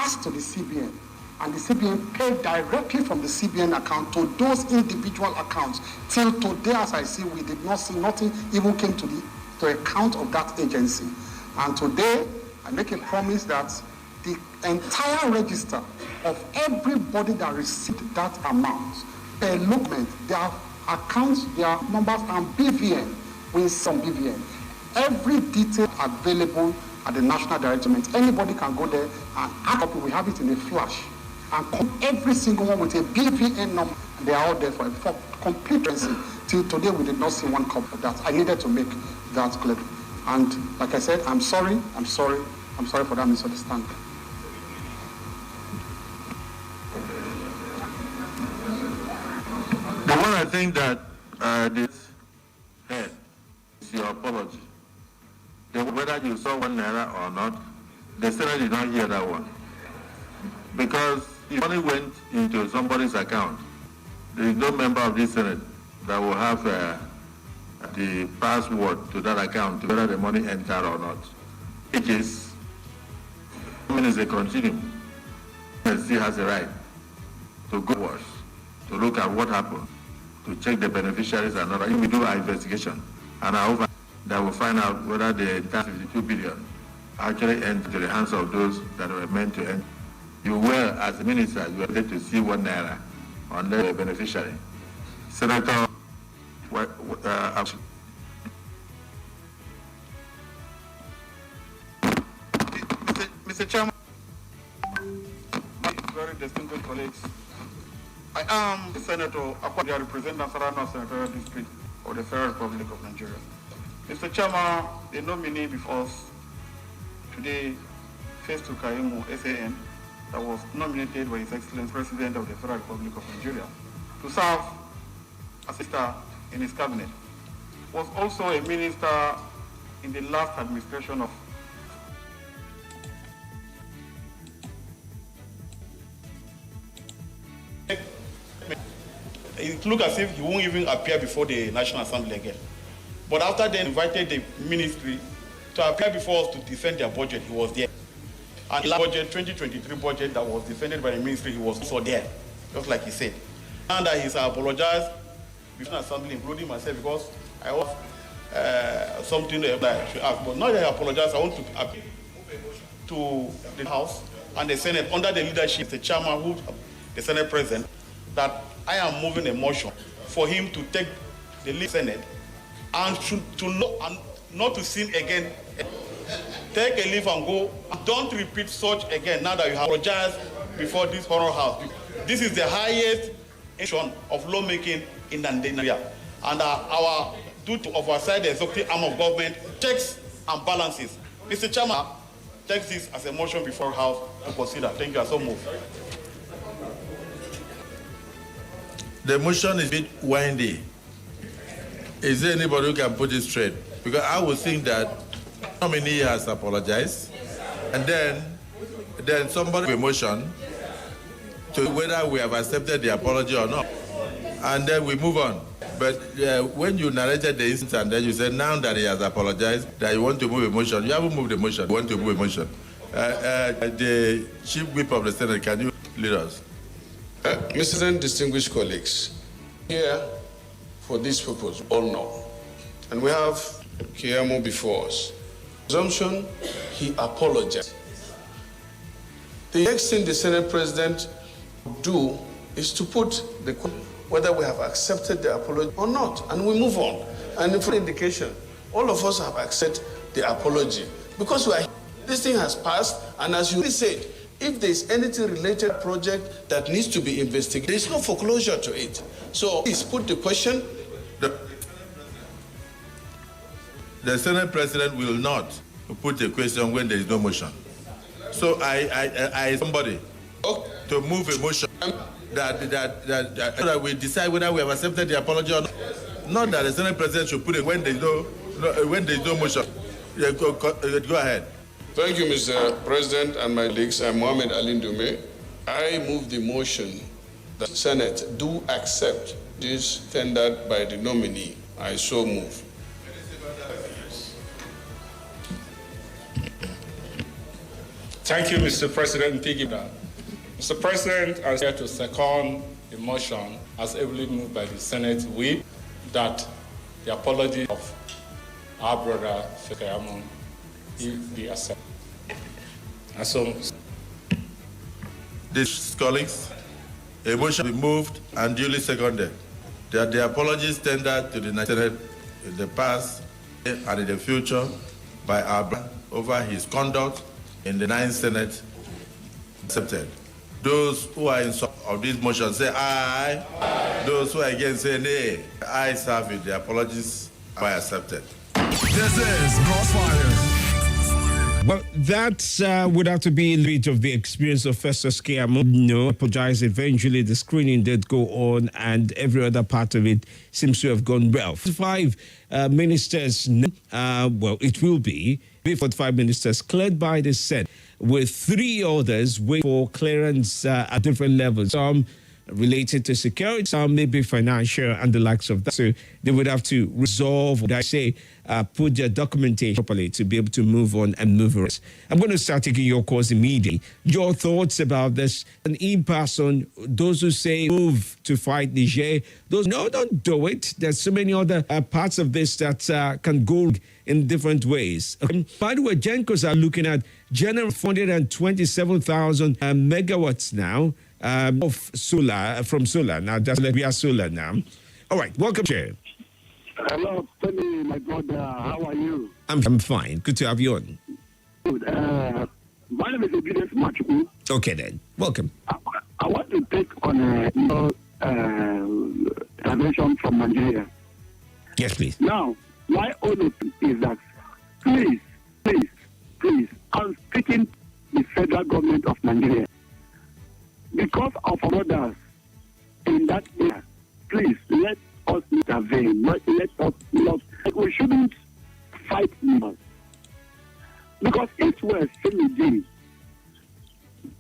passed to the CBN, and the CBN paid directly from the CBN account to those individual accounts. Till today, as I see, we did not see nothing even came to the account of that agency. And today, I make a promise that the entire register of everybody that received that amount, per movement, their accounts, their numbers, and BVN, with some BVN, every detail available at the National Directorate. Anybody can go there and ask. We have it in a flash, and every single one with a BVN number. They are all there for complete transparency. Till today, we did not see one copy of that. I needed to make that clear. And like I said, I'm sorry for that misunderstanding. The one I think that this head is your apology. Whether you saw 1 naira or not, the Senate did not hear that one. Because it only went into somebody's account. There is no member of this Senate that will have the password to that account, whether the money entered or not. It is, as a continuum, and still has a right to go worse, to look at what happened, to check the beneficiaries and all that. If we do our investigation, and I hope that we'll find out whether the entire 52 billion actually entered into the hands of those that were meant to enter. You were, as a minister, you were able to see 1 naira on the beneficiary. Senator, Mr. Chairman, my very distinguished colleagues, I am the Senator Abuja, representing Nasarawa Senatorial District of the Federal Republic of Nigeria. Mr. Chairman, the nominee before us today, Festu Kaimu, SAN, that was nominated by His Excellency President of the Federal Republic of Nigeria to serve as minister in his cabinet, was also a minister in the last administration of it looked as if he won't even appear before the National Assembly again. But after they invited the ministry to appear before us to defend their budget, he was there. And the budget, 2023 budget that was defended by the ministry, he was also there, just like he said. And that he's apologized before the Assembly, including myself, because I was something that I should ask. But now that I apologize, I want to appeal to the House and the Senate under the leadership of the chairman, who the Senate President, that I am moving a motion for him to take the lead Senate and not to sin again. Take a leave and go. Don't repeat such again now that you have apologized before this horror house. This is the highest institution of lawmaking in Nigeria. And our duty to oversight the executive arm of government, checks and balances. Mr. Chairman, take this as a motion before House to consider. Thank you. I so move. The motion is a bit windy. Is there anybody who can put it straight? Because I would think that the nominee has apologized, and then somebody will motion to whether we have accepted the apology or not, and then we move on. But when you narrated the incident and then you said now that he has apologized, that you want to move a motion, you haven't moved the motion, you want to move a motion. The Chief Whip of the Senate, can you lead us? Mr. and distinguished colleagues, here for this purpose, all know, and we have Kiamo before us. Presumption, he apologized. The next thing the Senate President would do is to put the whether we have accepted the apology or not, and we move on. And for indication, all of us have accepted the apology because this thing has passed, and as you said, if there's anything related to project that needs to be investigated, there's no foreclosure to it. So please put the question. The Senate President will not put a question when there is no motion. So I somebody to move a motion that we decide whether we have accepted the apology or not. Not that the Senate President should put it when there is no motion. Go ahead. Thank you, Mr. President and my colleagues. I'm Mohamed Ali Dume. I move the motion that the Senate do accept this tendered by the nominee. I so move. Thank you, Mr. President. Mr. President, I am here to second the motion as ably moved by the Senate whip that the apology of our brother Femi be accepted. These colleagues, a motion be moved and duly seconded that the apologies tendered to the Senate in the past and in the future by our brother over his conduct in the 9th Senate accepted. Those who are in support of this motion say aye. Aye. Those who are against say nay. Ayes have it. The apologies are accepted. This is Crossfire. Well, that would have to be a bit of the experience of Festus Keyamo. No, apologize. Eventually, the screening did go on, and every other part of it seems to have gone well. 5 ministers, well, it will be 45 ministers cleared by the Senate, with 3 others waiting for clearance at different levels. Some related to security, some maybe financial and the likes of that. So they would have to resolve, would I say, put their documentation properly to be able to move on and move on. I'm going to start taking your calls immediately. Your thoughts about this, an impasse on those who say move to fight Niger. Those, no, don't do it. There's so many other parts of this that can go in different ways. By the way, Gencos are looking at general 427,000 megawatts now. Of solar, from solar. Now, just let me ask solar now. All right, welcome, Chair. Hello, Femi, my brother. How are you? I'm fine. Good to have you on. Good. My name is Obedience Machuku. Okay, then. Welcome. I want to take on intervention from Nigeria. Yes, please. Now, my only thing is that please, I'm speaking the federal government of Nigeria. Because of our brothers in that area, please let us intervene. Let us not. We shouldn't fight them. Because if we're still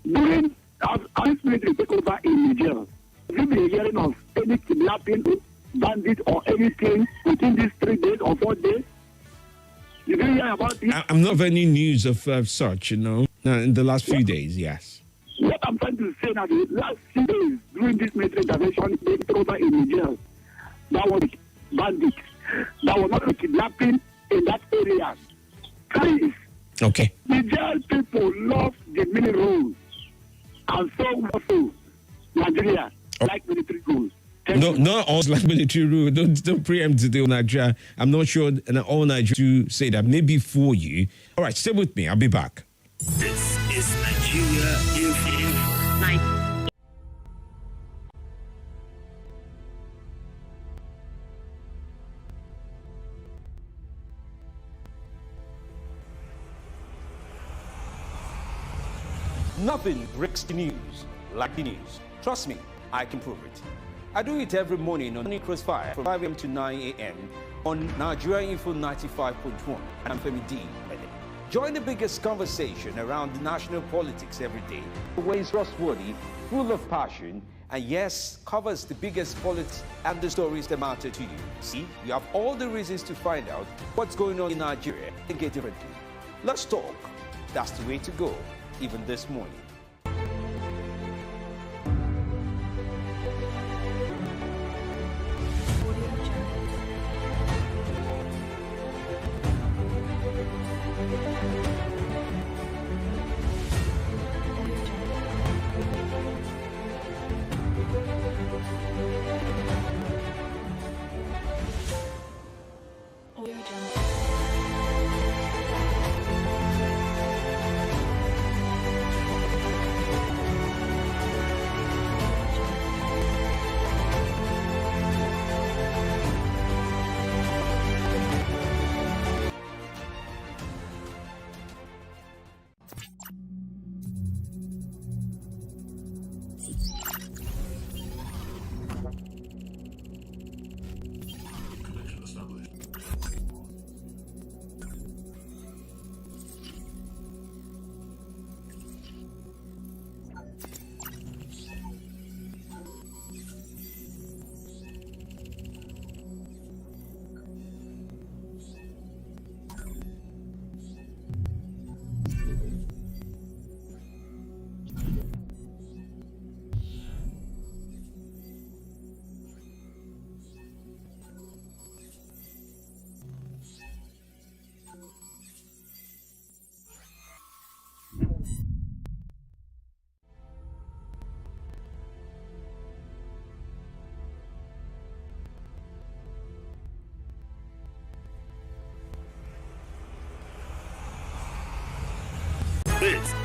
during our military take over in Niger, we'll be hearing of any kidnapping, bandit, or anything within these 3 days or 4 days. You didn't hear about this? I'm not of any news of such, in the last few days, yes. What I'm trying to say now, the last 6 days during this military intervention, they took over in Niger. That was bandits. That was not a kidnapping in that area. Please. Okay. Niger people love the mini rules. And so also Nigeria like military rules. Not all like military rule. Don't preempt the Nigeria. I'm not sure all Nigeria to say that. Maybe for you. All right, stay with me. I'll be back. This is Nigeria FM. Nothing breaks the news like the news. Trust me, I can prove it. I do it every morning on Crossfire from 5 a.m. to 9 a.m. on Nigeria Info 95.1. I'm Femi D. Join the biggest conversation around the national politics every day. The way is trustworthy, full of passion, and yes, covers the biggest politics and the stories that matter to you. See, you have all the reasons to find out what's going on in Nigeria and get differently. Let's talk. That's the way to go, even this morning.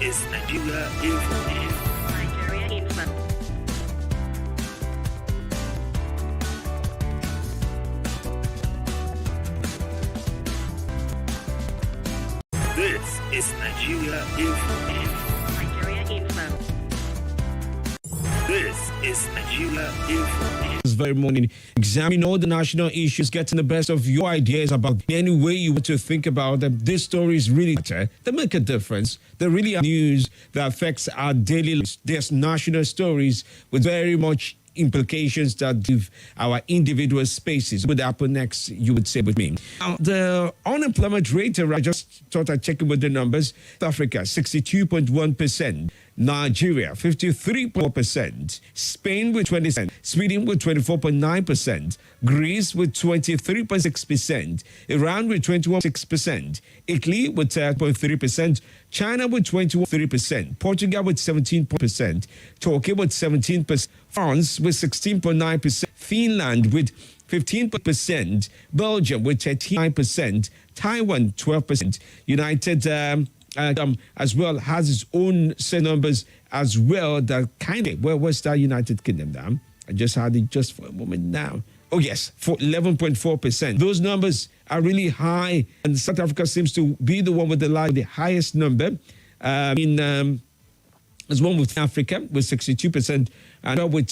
is Nigeria Info. Nigeria Info. This is Nigeria Info. Nigeria Info. This is Nigeria Info. This very morning, examine all the national issues, getting the best of your ideas about any way you want to think about them. This story is really matter. They make a difference. They really are news that affects our daily lives. There's national stories with very much implications that give our individual spaces. What would happen next, you would say with me? The unemployment rate, I just thought I'd check with the numbers. South Africa, 62.1%. Nigeria, 53.4%. Spain with 20%. Sweden with 24.9%. Greece with 23.6%. Iran with 21.6%. Italy with 10.3%. China with 21.3%. Portugal with 17%. Turkey with 17%. France with 16.9%. Finland with 15%. Belgium with 39%. Taiwan 12%. United as well has its own set numbers as well. That kind of where's that United Kingdom now? I just had it just for a moment now. Oh yes, for 11.4%. Those numbers are really high, and South Africa seems to be the one with the highest number. There's one with Africa with 62%, and with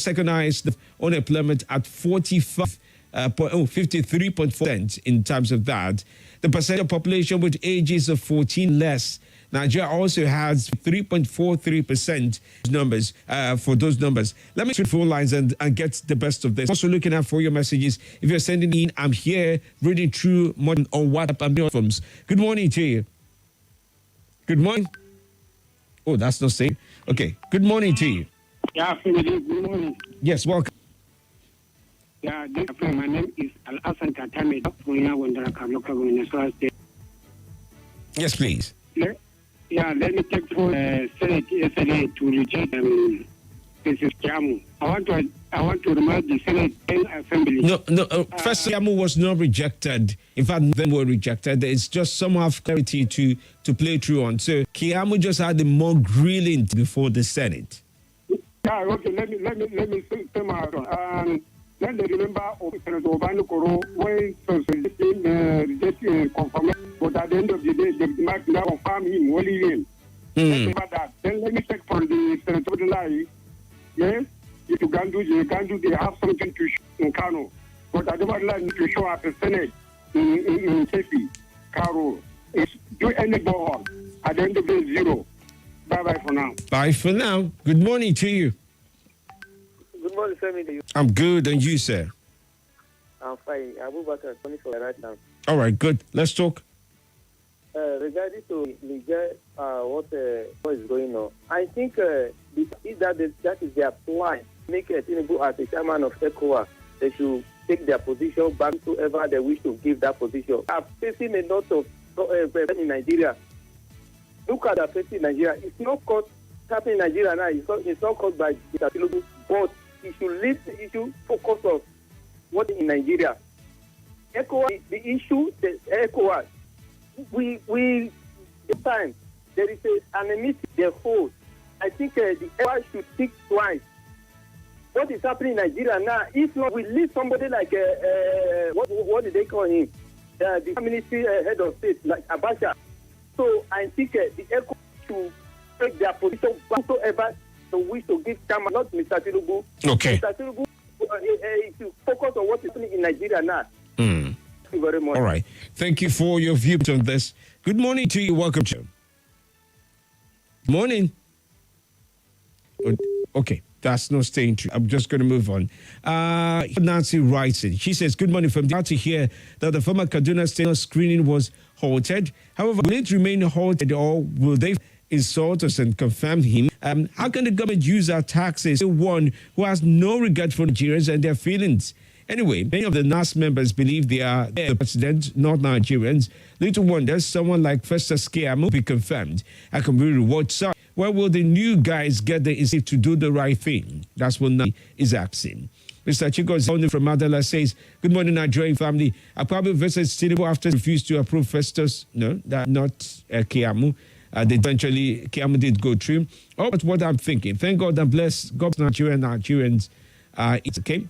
second highest unemployment at 53.4% in terms of that. The percent of population with ages of 14 less. Nigeria also has 3.43% numbers for those numbers. Let me switch phone lines and get the best of this. Also looking out for your messages. If you're sending in, I'm here reading through more on WhatsApp and platforms. Good morning to you. Good morning. Oh, that's not safe. Okay. Good morning to you. Yeah, Femi, good morning. Yes, welcome. Yeah, my name is Al-Hassan Katame from Wonderaka, local government state. Yes, please. Let me take for Senate yesterday to reject Mrs. Kiamu. I want to remind the Senate and Assembly. No. First, Kiamu was not rejected. In fact, them were rejected. It's just some of clarity to play through on. So Kiamu just had the more grilling before the Senate. Yeah, okay. Let me say my. Let me remember Senator Obanukoro when rejecting confirmation, but at the end of the day, they might now confirm him, only him. Remember that. Then let me check for the Senator Lai. Yes, if you can do, they have something to show in Kano. But I don't like to show at the Senate in Kefi, Karo. Do any borehole. At the end of the day, zero. Bye-bye for now. Bye for now. Good morning to you. Good morning, Femi. I'm good, and you, sir? I'm fine. Abuja, for the right now. All right, good. Let's talk. Regarding to Niger, what is going on, I think that is their plan. Make Tinubu as the chairman of ECOWAS. They should take their position back to whoever they wish to give that position. I'm facing a lot of in Nigeria. Look at the face in Nigeria. It's not caught happening in Nigeria now. It's not caused by Tinubu, but it should leave the issue focus on what in Nigeria. ECOWAS, the issue, the ECOWAS, we this time there is an enmity they hold. I think the ECOWAS should think twice. What is happening in Nigeria now? If not, we leave somebody like what did they call him? The ministry head of state like Abuja. So I think the ECOWAS should take their position whatsoever they wish to give chairman, not Mr. Tinubu. Okay. Mr. Tinubu to focus on what is happening in Nigeria now. Thank you very much. All right. Thank you for your view on this. Good morning to you. Welcome to. Morning. Okay. That's not staying true. I'm just going to move on. Nancy writes it. She says, good morning. From glad to hear that the former Kaduna State screening was halted. However, will it remain halted or will they insult us and confirm him? How can the government use our taxes to one who has no regard for Nigerians and their feelings? Anyway, many of the NAS members believe they are the president, not Nigerians. Little wonder someone like Festus Keyamo will be confirmed. I can really reward some. Where will the new guys get the incentive to do the right thing? That's what Nani is asking. Mr. Chico Zondi from Madala says, good morning, Nigerian family. I probably visited Tinubu after refused to approve Festus. No, that not Keyamo. they eventually Kiamu did go through. Oh, but what I'm thinking. Thank God and bless God's Nigerians. It's okay.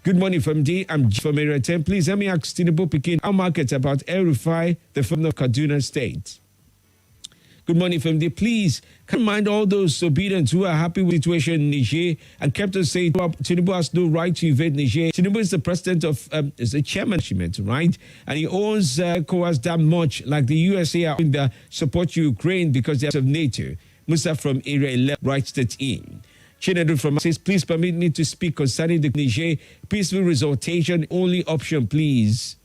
Good morning from D. I'm from Area 10. Please let me ask Tinubu Pikin our market about El-Rufai, the from of Kaduna State. Good morning from D. Please can mind all those obedient who are happy with the situation in Niger and kept us saying Tinubu has no right to invade Niger. Tinubu is the president of is the chairman, right? And he owns ECOWAS that much, like the USA are in the support Ukraine because they have NATO. Musa from Area 11 writes that in. Chinedu from says, please permit me to speak concerning the Niger peaceful resolution, only option, please.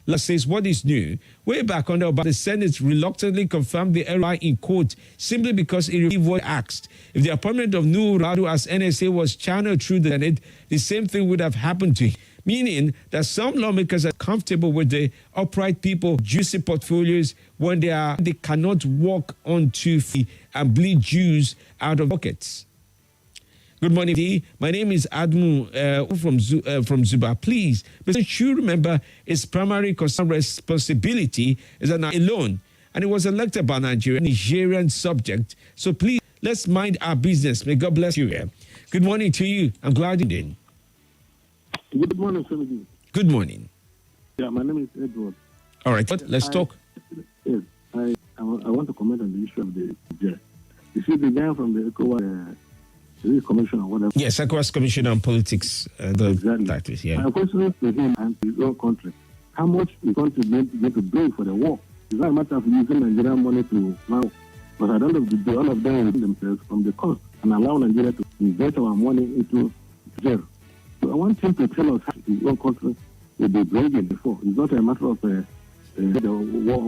Last says, what is new? Way back on the Senate reluctantly confirmed the LI in court simply because it received what asked. If the appointment of Nuhu Radu as NSA was channeled through the Senate, the same thing would have happened to him. Meaning that some lawmakers are comfortable with the upright people, juicy portfolios when they cannot walk on 2 feet and bleed Jews out of pockets. Good morning, D. My name is Admu from Zuba. Please, but you should remember his primary concern responsibility is alone, and he was elected by Nigerian subject. So please, let's mind our business. May God bless you. Good morning to you. I'm glad you're in. Good morning, Femi. Good morning. Yeah, my name is Edward. All right, let's talk. Yes, I want to comment on the issue of the jail. You see, the guy from the ECOWAS commission or whatever. Yes, ECOWAS Commission on Politics. Exactly. Tactics, yeah. My question is to him and his own country. How much is going to bring for the war? It's not a matter of using Nigerian money to now. But I don't know, all of them will themselves from the cost and allow Nigeria to invest our money into jail. So I want him to tell us how his own country will be bringing before. It's not a matter of the war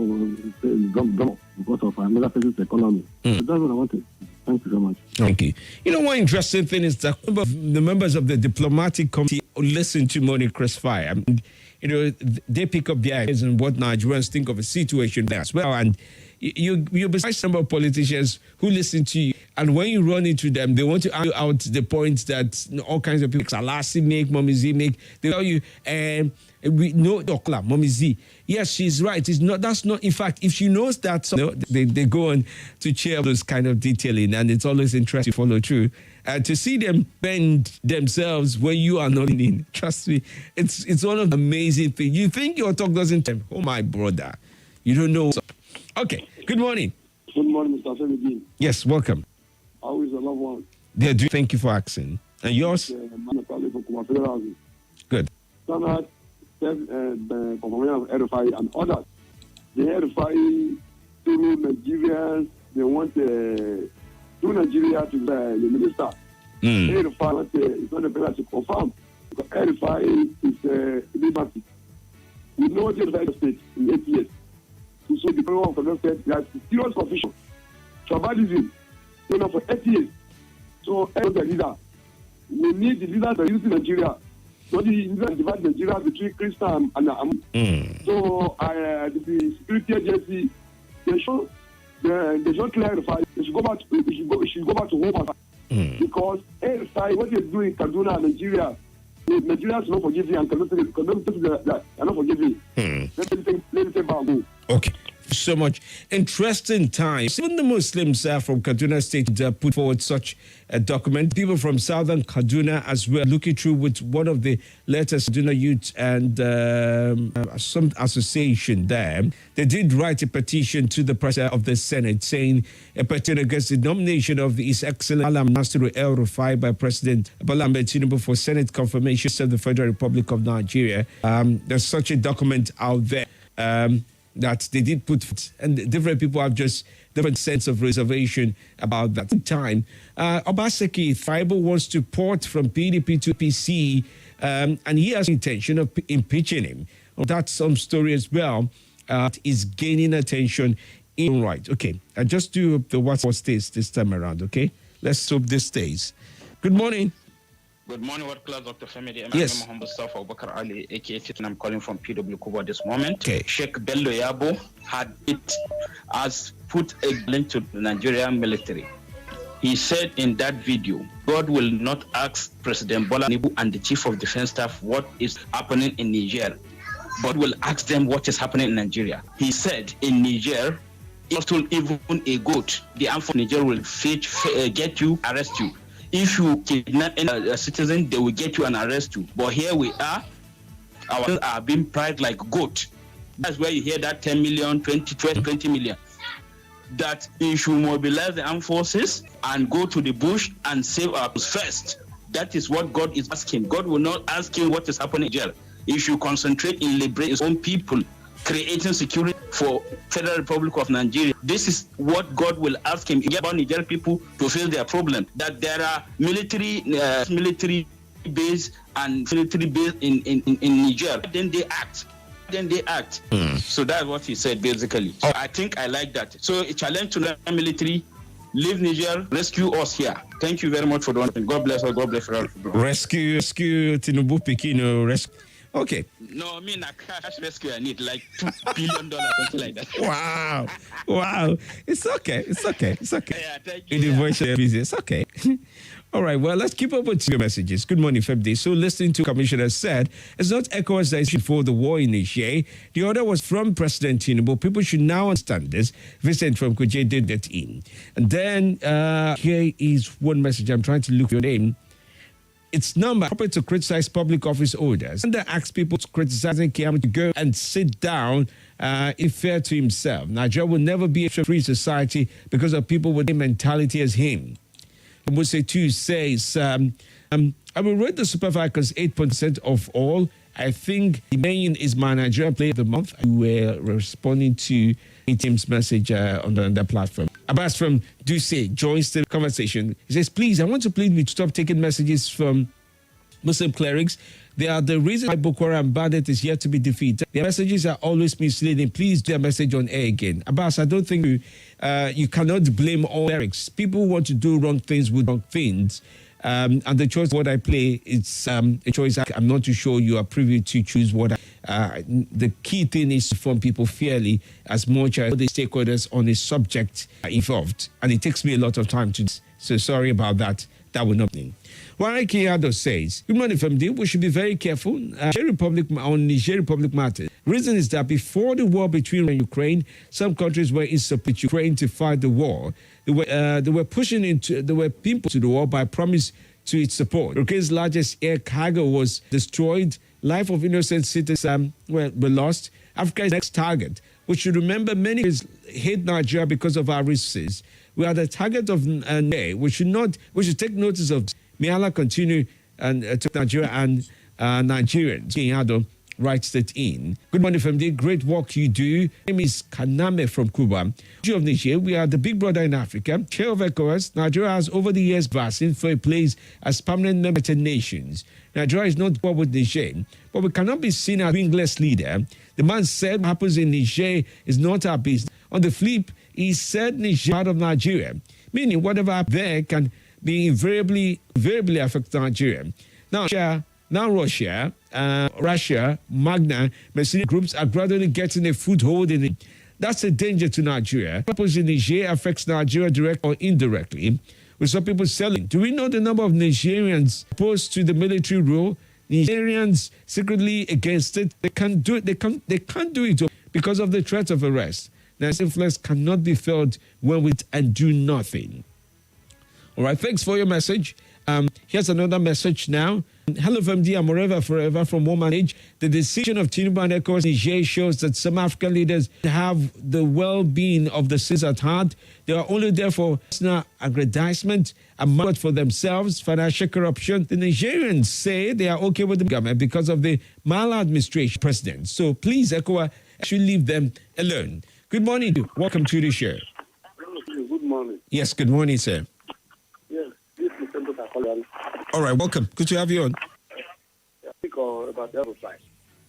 because of another person's economy. So that's what I wanted. Thank you so much. Thank you. You know, one interesting thing is that the members of the diplomatic committee listen to Morning Crossfire. I mean, you know, they pick up their ideas and what Nigerians think of a situation there as well. And you're besides some of politicians who listen to you. And when you run into them, they want to argue out the points that all kinds of people, Salasi make, Mommy Z make. They tell you, we know Dokla, Mommy Z. Yes, she's right. It's not. That's not. In fact, if she knows that, they go on to share those kind of detailing, and it's always interesting to follow through. To see them bend themselves when you are not in. Trust me, it's one of the amazing things. You think your talk doesn't tell? Oh my brother, you don't know. Okay. Good morning. Good morning, Mr. Femi. Yes, welcome. How is the loved one? Yeah, thank you for asking. And yours? Good. Standard, the confirmation of RFI and others. The RFI, two Nigerians, they want two Nigeria to be the minister. RFI, it's not a better to confirm. Because RFI is liberty. We know the RFI state in 8 years. So the people of the state, they have serious confusion. Tribalism, for 8 years. So, as a leader, we need the leaders that use in Nigeria. So, the leaders divide Nigeria between Christian and So, the security agency, they should clarify. They should go back to home. Because what they do in Kaduna and Nigeria, Nigerians are not forgiving and cannot not forgiving. Let me take back. Okay. So much interesting times. Even the Muslims from Kaduna State put forward such a document. People from southern Kaduna as well, looking through with one of the letters, Kaduna Youth and some association there. They did write a petition to the President of the Senate saying a petition against the nomination of His Excellency Malam Nasiru El-Rufai by President Bola Ahmed Tinubu for Senate confirmation of the Federal Republic of Nigeria. There's such a document out there. That they did put, and different people have just different sense of reservation about that. At the time, Obaseki Thaibo wants to port from PDP to PC, and he has intention of impeaching him. That's some story as well. Is gaining attention in right. Okay, I just do the what stays this time around. Okay, let's hope this stays. Good morning. Good morning, World Class Dr. Femi. Yes. I'm Mustafa Abubakar Ali, aka Fit, and I'm calling from PW Kuba this moment. Okay. Sheikh Bello Yabo has put a link to the Nigerian military. He said in that video, God will not ask President Bola Tinubu and the Chief of Defense Staff what is happening in Niger, but will ask them what is happening in Nigeria. He said in Niger, If even a goat, the armed force of Niger will get you, arrest you. If you kidnap a citizen, they will get you and arrest you. But here we are, our people are being priced like goat. That's where you hear that 10 million, 20 million. That you should mobilize the armed forces and go to the bush and save our people first. That is what God is asking. God will not ask him what is happening in Niger. He should concentrate in liberating his own people, creating security for Federal Republic of Nigeria. This is what God will ask him about Nigerian people to face their problem. That there are military base and military base in Niger. Then they act. So that's what he said basically. So I think I like that. So a challenge to the military, leave Niger, rescue us here. Thank you very much for the one. God bless us. God bless us. Rescue Tinubu Pekino. Rescue. Okay. No, I mean a cash rescue. I need like $2 billion, something like that. Wow. It's okay. Yeah, thank you. In the voice of business. It's okay. All right, well, let's keep up with your messages. Good morning, Febday. So listening to Commissioner said, it's not ECOWAS that is before the war in Niger. The order was from President Tinubu. People should now understand this. Vincent from Kuje did that in. And then here is one message. I'm trying to look for your name. It's number proper to criticize public office orders. And that asks people to criticizing Kiyama to go and sit down if fair to himself. Nigeria will never be a free society because of people with the mentality as him. Mose 2 says, I will rate the Superfly because 8% of all. I think the main is my Nigerian player of the month. We're responding to team's message on the platform. Abbas from Duce joins the conversation. He says, please, I want to plead with you to stop taking messages from Muslim clerics. They are the reason why Boko Haram bandit is yet to be defeated. Their messages are always misleading. Please do a message on air again. Abbas, I don't think you cannot blame all clerics. People want to do wrong things with wrong things. And the choice of what I play, it's a choice I'm not too sure you are privy to choose what the key thing is to inform people fairly as much as the stakeholders on a subject are involved. And it takes me a lot of time to do. So sorry about that. That will not mean. Warren Kiado says, good morning, Femi. We should be very careful on Niger Republic matters. Reason is that before the war between Ukraine, some countries were in support of Ukraine to fight the war. They were being pushed to the war by promise to its support. Ukraine's largest air cargo was destroyed. Life of innocent citizens were lost. Africa's next target. We should remember many hate Nigeria because of our resources. We are the target of we should take notice of. May Allah continue to Nigeria and Nigerians. Kiado writes that in. Good morning, Femi. Great work you do. My name is Kaname from Cuba. Of Niger, we are the big brother in Africa. Chair of ECOWAS, Nigeria has over the years vaccine for a place as permanent member of nations. Nigeria is not war with Niger, but we cannot be seen as wingless leader. The man said what happens in Niger is not our business. On the flip, he said Niger part of Nigeria, meaning whatever up there can be invariably affect Nigeria. Now Russia, Magna, mercenary groups are gradually getting a foothold in it. That's a danger to Nigeria. What happens in Niger affects Nigeria directly or indirectly. With some people selling. Do we know the number of Nigerians opposed to the military rule? Nigerians secretly against it. They can't do it. They can't do it because of the threat of arrest. Now, influence cannot be felt when we and do nothing. All right, thanks for your message. Here's another message now. Hello, FMD, I'm forever from Woman Age. The decision of Tinubu and ECOWAS Niger shows that some African leaders have the well-being of the citizens at heart. They are only there for personal aggrandizement and money for themselves, financial corruption. The Nigerians say they are okay with the government because of the maladministration president. So please, ECOWAS should leave them alone. Good morning. Welcome to the show. Good morning. Yes, good morning, sir. Yes, this is Mr. Collier. All right, welcome. Good to have you on. I think about the Crossfire.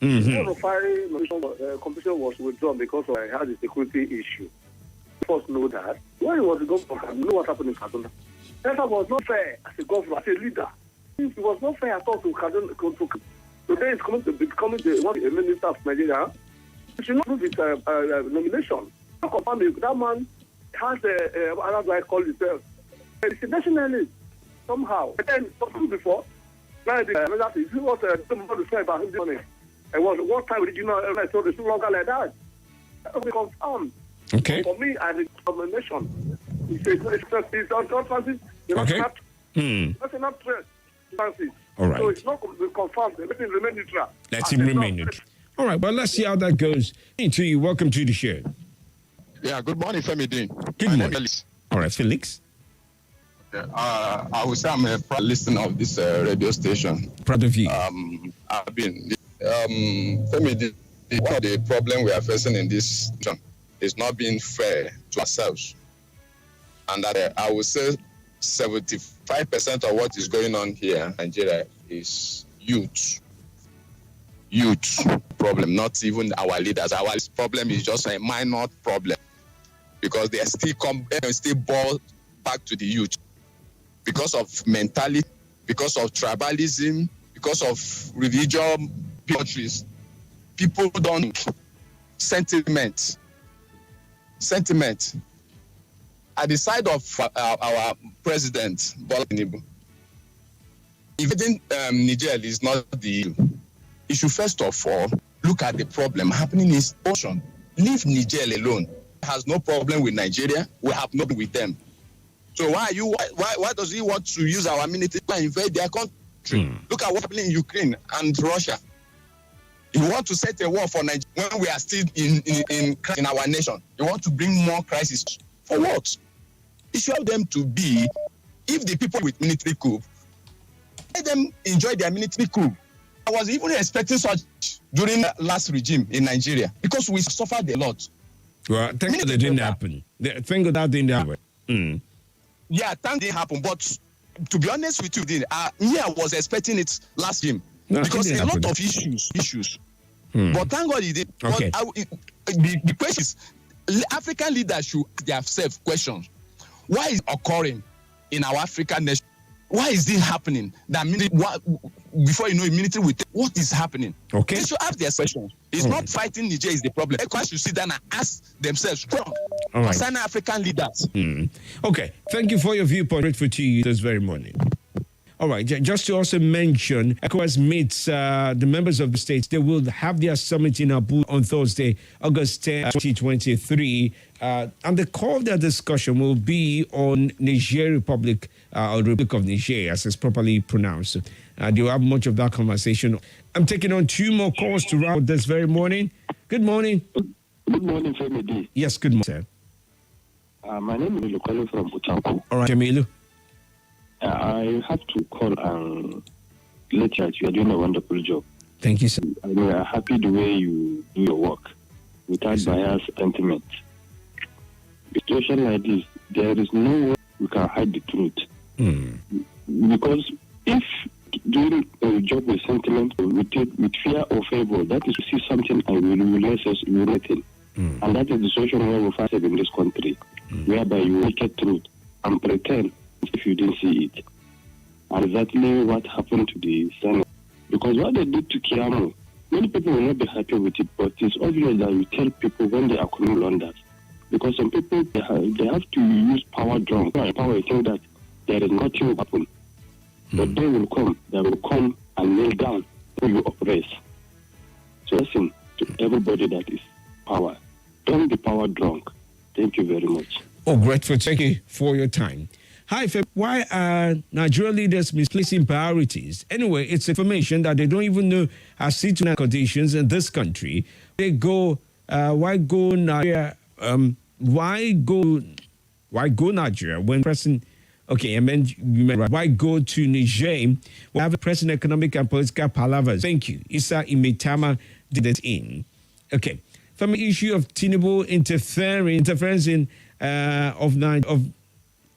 Mm-hmm. Crossfire competition was withdrawn because it had a security issue. First know that when he was the governor, you know what happened in Kaduna. That was not fair as a governor, as a leader. It was not fair at all to Kaduna. Today is coming to becoming the minister of Nigeria. You should not prove his nomination. That man has how do I call himself? It's a nationalist somehow. But then something before, now the you see what somebody say about him this morning. And what time did you know I told it's no longer like that? That will be confirmed. Okay. For me, as a combination, it's unconscious. Okay. National threat. All right. So it's not confirmed. Let him remain neutral. Let him remain neutral. All right, but let's see how that goes. To you, welcome to the show. Yeah, good morning, Femi Dean. Good morning. All right, Felix. Yeah, I would say I'm a proud listener of this radio station. Proud of you. I've been, Femi Dean, one of the problems we are facing in this nation is not being fair to ourselves. And that I would say 75% of what is going on here in Nigeria is youth problem, not even our leaders. Our problem is just a minor problem because they still ball back to the youth because of mentality, because of tribalism, because of religion, countries. People don't sentiment. At the side of our president, Bola Tinubu, invading Niger is not the issue. You should first of all look at the problem happening in his ocean. Leave Niger alone. He has no problem with Nigeria. We have no problem with them. So why does he want to use our military to invade their country? Look at what's happening in Ukraine and Russia. You want to set a war for Nigeria when we are still in our nation. You want to bring more crisis. For what? It should help them to be, if the people with military coup, let them enjoy their military coup. I was even expecting such during the last regime in Nigeria because we suffered a lot. Well, thank God that didn't happen. Thank God that didn't happen. Yeah, thank didn't happen. But to be honest with you, I was expecting it last regime because a lot of issues. But thank God he did. Okay. But the question is, African leaders should ask themselves questions. Why is it occurring in our African nation? Why is this happening? Before you know, military will what is happening? Okay. They should ask their questions. It's not fighting Niger is the problem. They should sit down and ask themselves strong. All right. Concerning African leaders. Okay. Thank you for your viewpoint. Grateful to you this very morning. All right. Just to also mention, ECOWAS meets the members of the states. They will have their summit in Abuja on Thursday, August 10, 2023. And the core of their discussion will be on Niger Republic, or Republic of Niger, as it's properly pronounced. They will have much of that conversation. I'm taking on 2 more calls to round this very morning. Good morning. Good morning, Femi D. Yes, good morning, sir. My name is Lukolo from Butanku. All right, Jamilu. I have to call and let you know you are doing a wonderful job. Thank you, sir. We are happy the way you do your work without bias sentiment. A situation like this, there is no way we can hide the truth. Because if doing a job with sentiment, with fear or favor, that is to see something and we will let us nothing. And that is the situation where we find in this country, whereby you make a truth and pretend if you didn't see it. And exactly what happened to the Senate. Because what they did to Kiamu, many people will not be happy with it, but it's obvious that you tell people when they are coming on that. Because some people, they have to use power drunk. Power think that there is nothing happen. But they will come and kneel down for you oppress. So listen to everybody that is power. Don't be power drunk. Thank you very much. Oh, grateful. Thank you for your time. Hi, Feb. Why are Nigerian leaders misplacing priorities? Anyway, it's information that they don't even know our situational conditions in this country. They go, why go Nigeria? Why go Nigeria when pressing? Okay, I meant why go to Niger? We have a present economic and political palavers. Thank you. Issa Imetama did it in. Okay, from the issue of Tinubu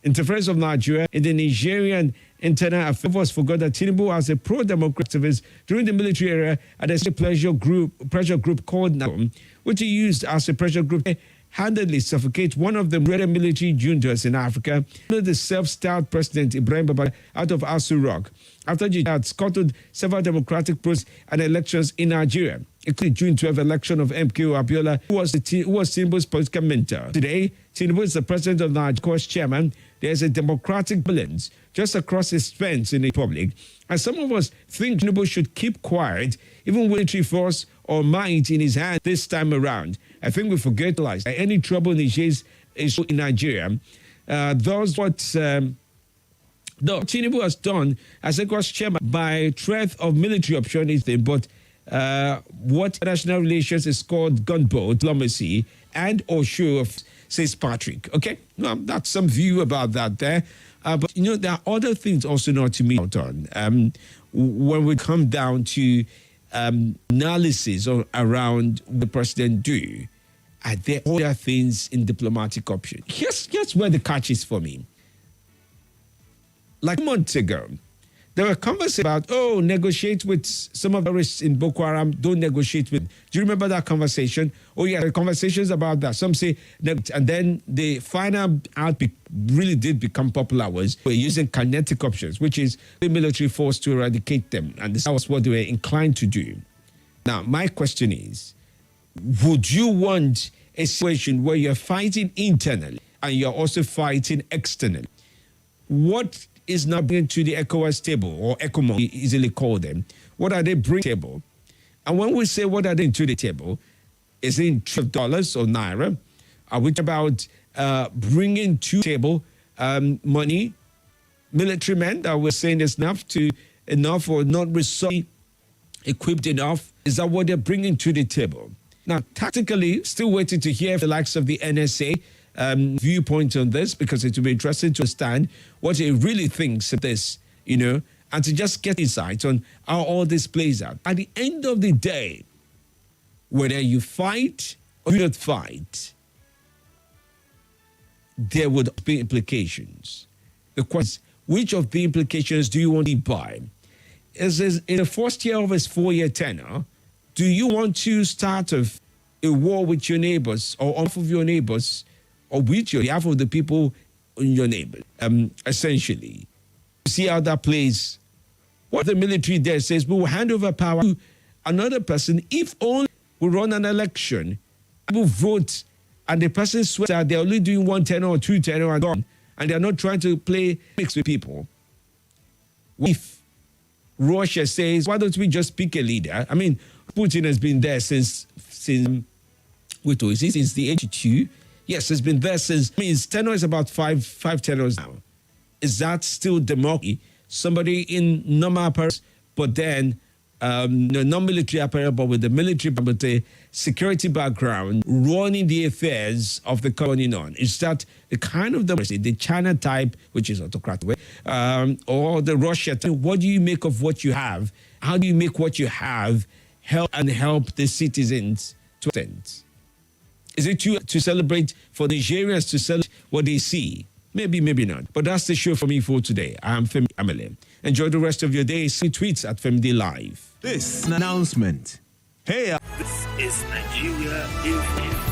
interference of Nigeria in the Nigerian internal affairs. Forgot that Tinubu as a pro-democratic activist during the military era at a pressure group called NACOM, which he used as a pressure group to handedly suffocate one of the greater military juntas in Africa, the self-styled president Ibrahim Babangida out of Asu Rock, after he had scuttled several democratic processes and elections in Nigeria, including June 12 election of MKO Abiola, who was Tinubu's political mentor. Today, Tinubu is the president of Nigeria's chairman. There's a democratic balance just across his fence in the public. And some of us think Tinubu should keep quiet, even with military force or might in his hand this time around. I think we forget like any trouble Niger is in Nigeria. Those what Tinubu has done as ECOWAS chairman by threat of military option is thing, but what international relations is called gunboat diplomacy and or show of, says Patrick. Okay, well, that's some view about that there. But you know, there are other things also not to miss out on. When we come down to analysis around what the president do, are there other things in diplomatic option? Here's where the catch is for me. Like months ago, there were conversations about, negotiate with some of the terrorists in Boko Haram, don't negotiate with. Do you remember that conversation? Oh, yeah, there were conversations about that. Some say, and then the final outbreak really did become popular was we're using kinetic options, which is the military force to eradicate them. And that was what they were inclined to do. Now, my question is, would you want a situation where you're fighting internally and you're also fighting externally? What is now bringing to the ECOWAS table, or ECOMOG, we easily call them? What are they bringing to the table? And when we say what are they to the table, is it in $12 or naira? Are we talking about bringing to the table money, military men that we're saying is enough or not resource equipped enough? Is that what they're bringing to the table? Now, tactically, still waiting to hear the likes of the NSA viewpoint on this, because it will be interesting to understand what he really thinks of this, and to just get insight on how all this plays out. At the end of the day, whether you fight or you not fight, there would be implications. The question is, which of the implications do you want to buy? In the first year of his 4-year tenure, do you want to start a war with your neighbors or off of your neighbors, or with your half of the people in your neighbor? Essentially, see how that plays. What the military there says, we will hand over power to another person if only we run an election, people vote, and the person swears that they're only doing 1 tenor or 2 tenor and gone, and they're not trying to play mix with people. If Russia says, why don't we just pick a leader? I mean, Putin has been there since the 82. Yes, it's been there since. His tenor is about five tenors now. Is that still democracy? Somebody in normal apparel, but then non-military apparel, but with the military, but the security background, running the affairs of the country on. Is that the kind of democracy, the China type, which is autocratic, or the Russia type? What do you make of what you have? How do you make what you have help the citizens to attend? Is it to celebrate for Nigerians to celebrate what they see? Maybe, maybe not. But that's the show for me for today. I'm Femi Amele. Enjoy the rest of your day. See tweets at FemiD Live. This announcement. Hey. This is Nigeria Info.